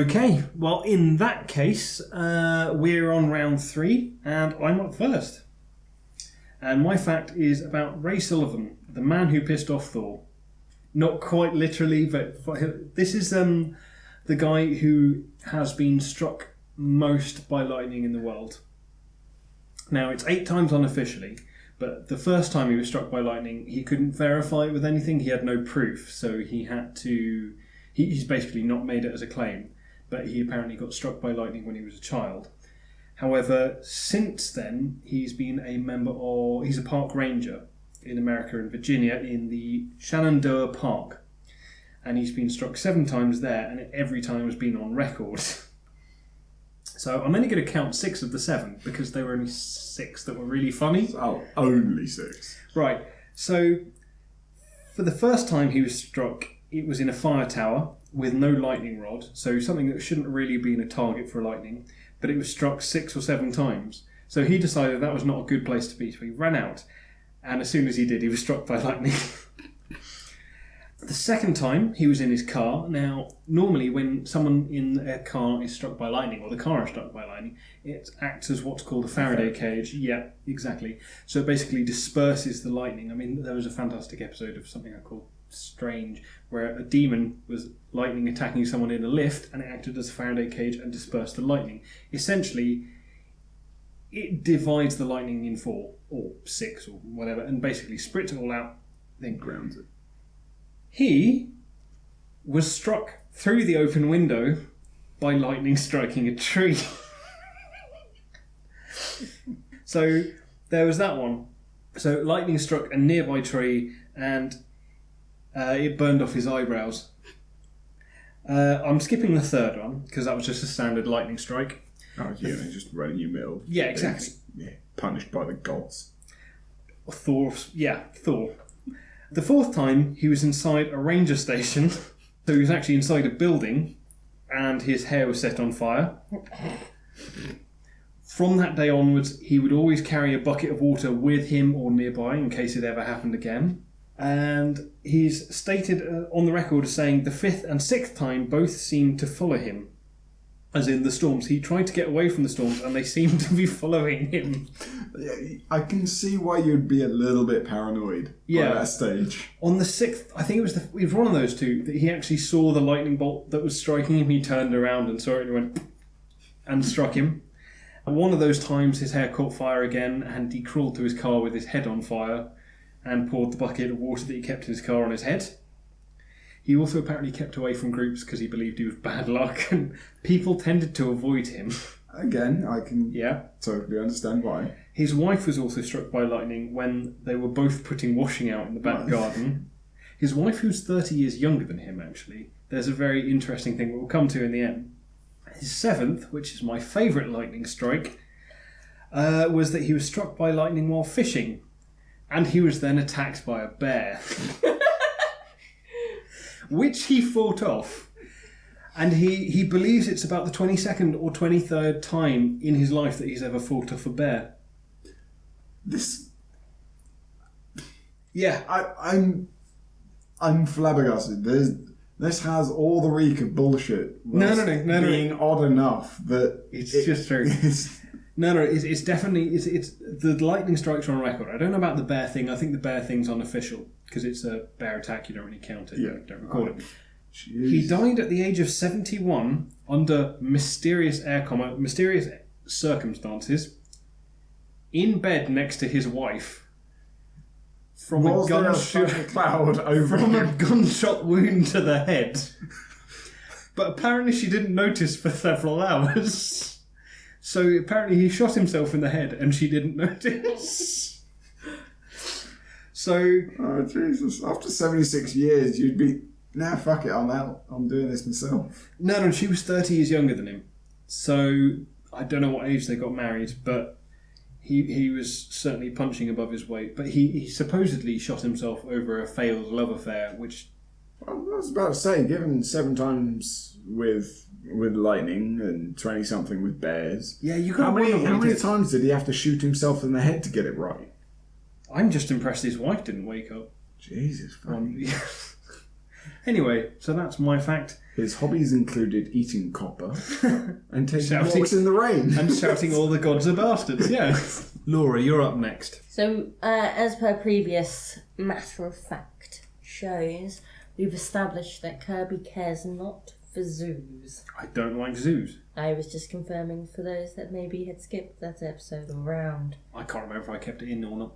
Okay, well, in that case, we're on round 3, and I'm up first. And my fact is about Ray Sullivan, the man who pissed off Thor. Not quite literally, but this is the guy who has been struck most by lightning in the world. Now, it's 8 times unofficially, but the first time he was struck by lightning, he couldn't verify it with anything. He had no proof, so he had to... He's basically not made it as a claim, but he apparently got struck by lightning when he was a child. However, since then, he's been a member of... He's a park ranger in America and Virginia in the Shenandoah Park. And he's been struck 7 times there, and every time has been on record. So I'm only going to count 6 of the 7, because there were only 6 that were really funny. Oh, only 6. Right. So, for the first time he was struck, it was in a fire tower with no lightning rod, so something that shouldn't really have been a target for lightning, but it was struck 6 or 7 times. So he decided that was not a good place to be, so he ran out, and as soon as he did, he was struck by lightning. The second time, he was in his car. Now, normally when someone in a car is struck by lightning, or the car is struck by lightning, it acts as what's called a Faraday cage. Yeah, exactly. So it basically disperses the lightning. I mean, there was a fantastic episode of something I call Strange, where a demon was lightning attacking someone in a lift, and it acted as a Faraday cage and dispersed the lightning. Essentially, it divides the lightning in 4, or 6, or whatever, and basically splits it all out, then grounds it. He was struck through the open window by lightning striking a tree. So there was that one. So lightning struck a nearby tree and it burned off his eyebrows. I'm skipping the third one because that was just a standard lightning strike. Oh, yeah, just running your mill. Yeah, exactly. Yeah, punished by the gods. Thor. The 4th time, he was inside a ranger station. So he was actually inside a building, and his hair was set on fire. From that day onwards, he would always carry a bucket of water with him or nearby in case it ever happened again. And he's stated on the record as saying the 5th and 6th time both seemed to follow him. As in the storms. He tried to get away from the storms and they seemed to be following him. Yeah, I can see why you'd be a little bit paranoid by that stage. On the 6th, I think it was one of those 2, that he actually saw the lightning bolt that was striking him. He turned around and saw it and went and struck him. And one of those times his hair caught fire again and he crawled to his car with his head on fire and poured the bucket of water that he kept in his car on his head. He also apparently kept away from groups because he believed he was bad luck, and people tended to avoid him. Again, I can totally understand why. His wife was also struck by lightning when they were both putting washing out in the back garden. His wife, who's 30 years younger than him, actually. There's a very interesting thing we'll come to in the end. His 7th, which is my favourite lightning strike, was that he was struck by lightning while fishing, and he was then attacked by a bear. Which he fought off. And he believes it's about the 22nd or 23rd time in his life that he's ever fought off a bear. Yeah. I'm flabbergasted. This has all the reek of bullshit. No. Being odd enough that... It's just true. It's definitely... It's the lightning strikes are on record. I don't know about the bear thing. I think the bear thing's unofficial. Because it's a bear attack, you don't really count it. You don't record it. Jeez. He died at the age of 71 under mysterious circumstances in bed next to his wife from a gunshot wound to the head. But apparently she didn't notice for several hours. So apparently he shot himself in the head and she didn't notice. So... Oh, Jesus. After 76 years, you'd be... Nah, fuck it, I'm out. I'm doing this myself. No, she was 30 years younger than him. So, I don't know what age they got married, but he was certainly punching above his weight. But he supposedly shot himself over a failed love affair, which... I was about to say, given 7 times with lightning and 20-something with bears... Yeah, you got How many times did he have to shoot himself in the head to get it right? I'm just impressed his wife didn't wake up. Jesus. Anyway, so that's my fact. His hobbies included eating copper and taking Shouting. walks in the rain. And shouting all the gods are bastards, yeah. Laura, you're up next. So, as per previous matter of fact shows, we've established that Kirby cares not for zoos. I don't like zoos. I was just confirming for those that maybe had skipped that episode around. I can't remember if I kept it in or not.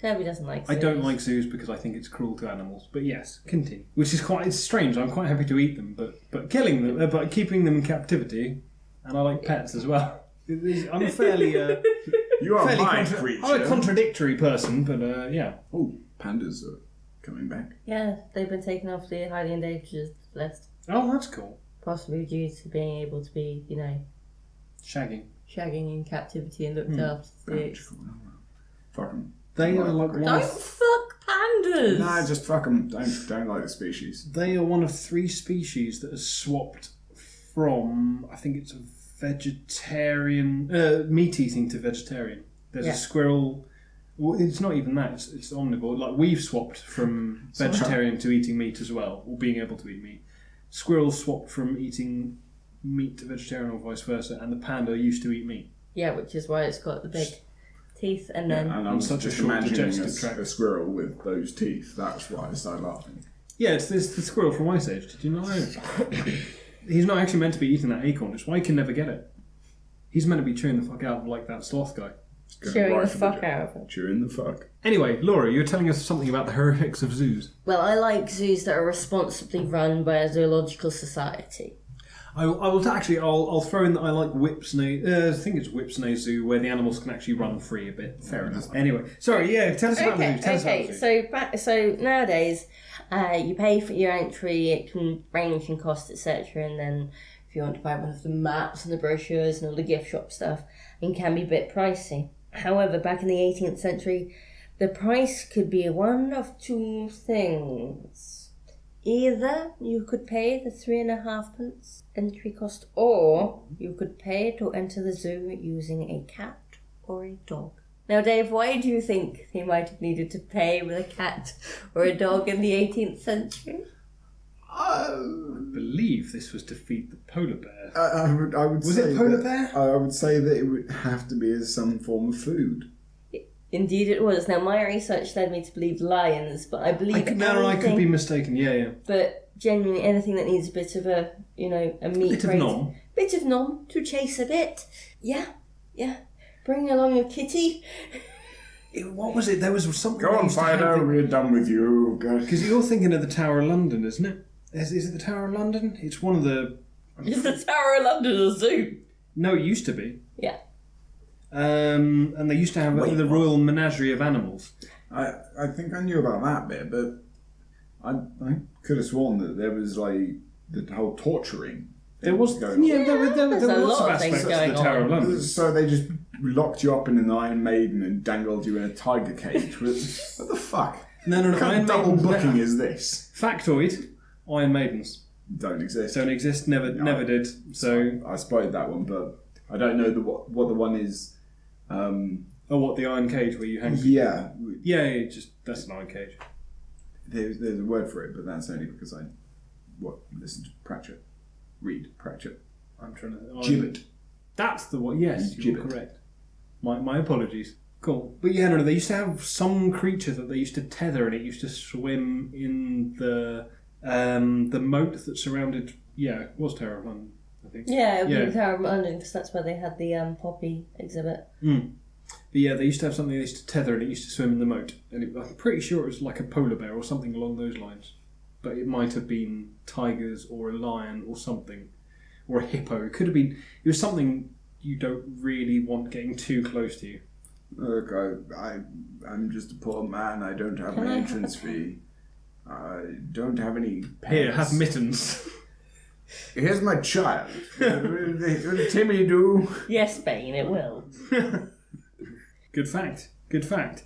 Kirby doesn't like zoos. I don't like zoos because I think it's cruel to animals. But yes, continue. Which is it's strange. I'm quite happy to eat them, but killing them, but keeping them in captivity, and I like pets as well. I'm a fairly You are my creature. I'm a contradictory person, but yeah. Oh, pandas are coming back. Yeah, they've been taken off the highly endangered list. Oh, that's cool. Possibly due to being able to be, Shagging. shagging in captivity and looked after. Fuck them. They are like one Don't of, fuck pandas! Nah, just fuck them. Don't like the species. they are one of 3 species that has swapped from, I think it's a vegetarian, meat eating to vegetarian. There's a squirrel. Well, it's not even that. It's omnivore. Like we've swapped from vegetarian to eating meat as well, or being able to eat meat. Squirrels swapped from eating meat to vegetarian, or vice versa, and the panda used to eat meat. Yeah, which is why it's got the big teeth and then... And I'm such a just short imagining digestive tract. a squirrel with those teeth. That's why I started laughing. Yeah, it's the squirrel from Ice Age. Did you know? He's not actually meant to be eating that acorn. It's why he can never get it. He's meant to be chewing the fuck out like that sloth guy. Chewing the fuck out of it. Chewing the fuck. Anyway, Laura, you were telling us something about the horrifics of zoos. Well, I like zoos that are responsibly run by a zoological society. I'll throw in that I like Whipsnay. I think it's Whipsnay Zoo, where the animals can actually run free a bit. Fair enough. Anyway, sorry. Yeah, tell us about the zoo. Tell us about the zoo. So nowadays, you pay for your entry. It can range in cost, etc. And then if you want to buy one of the maps and the brochures and all the gift shop stuff, it can be a bit pricey. However, back in the 18th century, the price could be one of 2 things. Either you could pay the 3.5 entry cost, or you could pay to enter the zoo using a cat or a dog. Now, Dave, why do you think they might have needed to pay with a cat or a dog in the 18th century? I believe this was to feed the polar bear. I would Was say it polar that- bear? I would say that it would have to be as some form of food. Indeed it was. Now, my research led me to believe lions, but I believe I could be mistaken. Yeah. But genuinely, anything that needs a bit of a meat Bit of nom. Bit of nom to chase a bit. Yeah. Bring along your kitty. What was it? There was something. Go on, Fido, we're done with you. Because you're thinking of the Tower of London, isn't it? Is it the Tower of London? It's one of the... Is the Tower of London a zoo? No, it used to be. Yeah. And they used to have the Royal Menagerie of Animals. I think I knew about that bit, but I could have sworn that there was like the whole torturing. There was going on. there were there's a lots lot of of things aspects to going the Tower of on. London. So they just locked you up in an Iron Maiden and dangled you in a tiger cage. What the fuck? No, What kind Iron of double Maidens- booking is this? Factoid: Iron Maidens Don't exist. don't exist. Never did. So, I spotted that one, but I don't know what the one is. what the iron cage where you hang? Yeah, Yeah, just that's an iron cage. there's a word for it, but that's only because I listened to Pratchett. Read Pratchett. I'm trying to Gibbet. That's the one. Yes, you're Gibbet. correct. My apologies. Cool. But yeah, no, they used to have some creature that they used to tether, and it used to swim in the moat that surrounded. Yeah, it was Tower of London, I think. Yeah, it would be the Tower of London because that's where they had the poppy exhibit. But yeah, they used to have something they used to tether, and it used to swim in the moat. And I'm pretty sure it was like a polar bear or something along those lines. But it might have been tigers or a lion or something, or a hippo. It could have been. It was something you don't really want getting too close to you. Look, I'm just a poor man. I don't have an entrance fee. I don't have any pets. Here, have mittens. Here's my child. Will Timmy do? Yes, Bane, it will. Good fact. Good fact.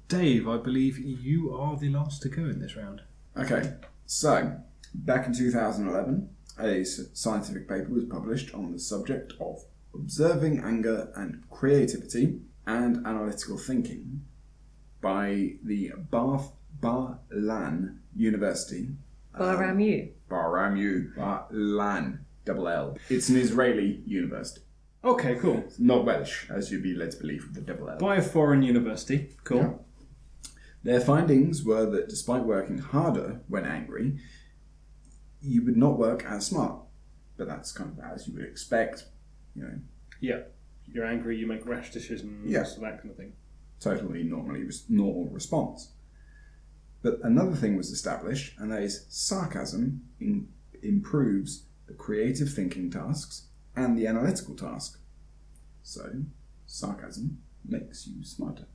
Dave, I believe you are the last to go in this round. Okay, so back in 2011, a scientific paper was published on the subject of observing anger and creativity and analytical thinking by the Bath Bar-Lan University. Baramu. Baramu. Bar-Lan. Double L. It's an Israeli university. Okay, cool. Not Welsh, as you'd be led to believe with the double L. By a foreign university. Cool. Yeah. Their findings were that despite working harder when angry, you would not work as smart. But that's kind of as you would expect, you know. Yeah. You're angry, you make rash decisions, Yeah. that kind of thing. Totally normal response. But another thing was established, and that is sarcasm improves the creative thinking tasks and the analytical task. So, sarcasm makes you smarter.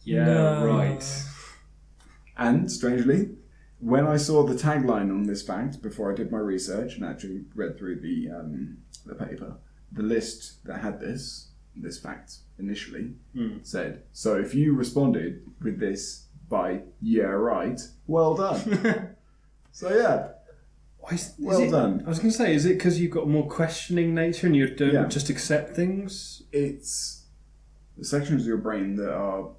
Yeah, No. right. And, strangely, when I saw the tagline on this fact, before I did my research and actually read through the paper, the list that had this fact initially said, so if you responded with this by yeah right, well done. So yeah, well done. I was going to say, is it because you've got a more questioning nature and you don't just accept things? It's the sections of your brain that are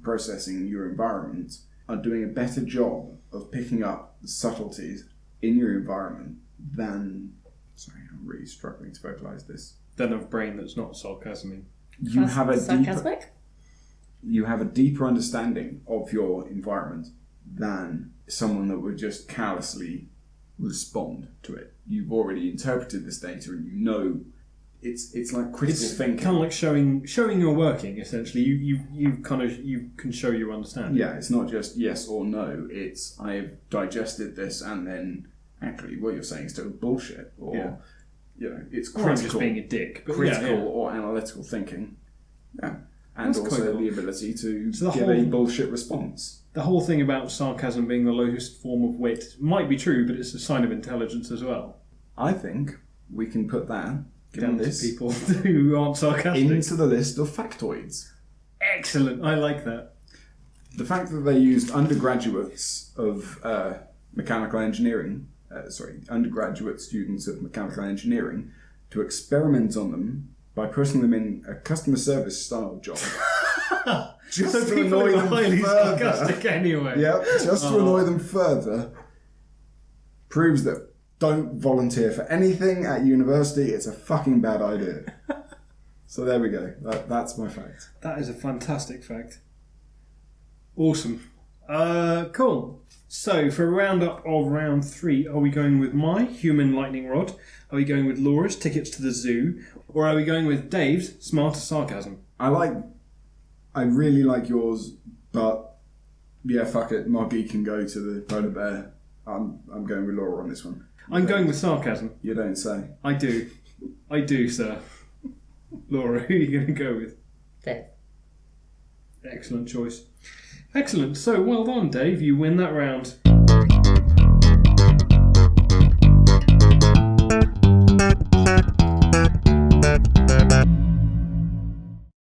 processing your environment are doing a better job of picking up the subtleties in your environment than... Sorry, I'm really struggling to vocalise this. Than a brain that's not sarcasmic. You have a sarcasmic? you have a deeper understanding of your environment than someone that would just callously respond to it. You've already interpreted this data and you know it's like critical thinking. Kind of like showing your working, essentially. You can show your understanding. Yeah, it's not just yes or no. It's I've digested this and then actually what you're saying is total bullshit, or you know, it's critical. Or I'm just being a dick. But critical or analytical thinking. Yeah. And That's also quite cool. the ability to So the get whole- a bullshit response. The whole thing about sarcasm being the lowest form of wit might be true, but it's a sign of intelligence as well. I think we can put that, given Down this, to people who aren't sarcastic. into the list of factoids. Excellent. I like that. The fact that they used undergraduates of mechanical engineering, undergraduate students of mechanical engineering, to experiment on them by putting them in a customer service style job. Just So to people annoy who are them highly further. sarcastic anyway. Yep, just to annoy them further, proves that don't volunteer for anything at university. It's a fucking bad idea. So there we go. That's my fact. That is a fantastic fact. Awesome. Cool. So for a roundup of round 3, are we going with my human lightning rod? Are we going with Laura's tickets to the zoo? Or are we going with Dave's smarter sarcasm? I really like yours, but yeah, fuck it. Moggy can go to the polar bear. I'm going with Laura on this one. I'm going with sarcasm. You don't say. I do, sir. Laura, who are you going to go with? Dave. Excellent choice. Excellent. So well done, Dave. You win that round.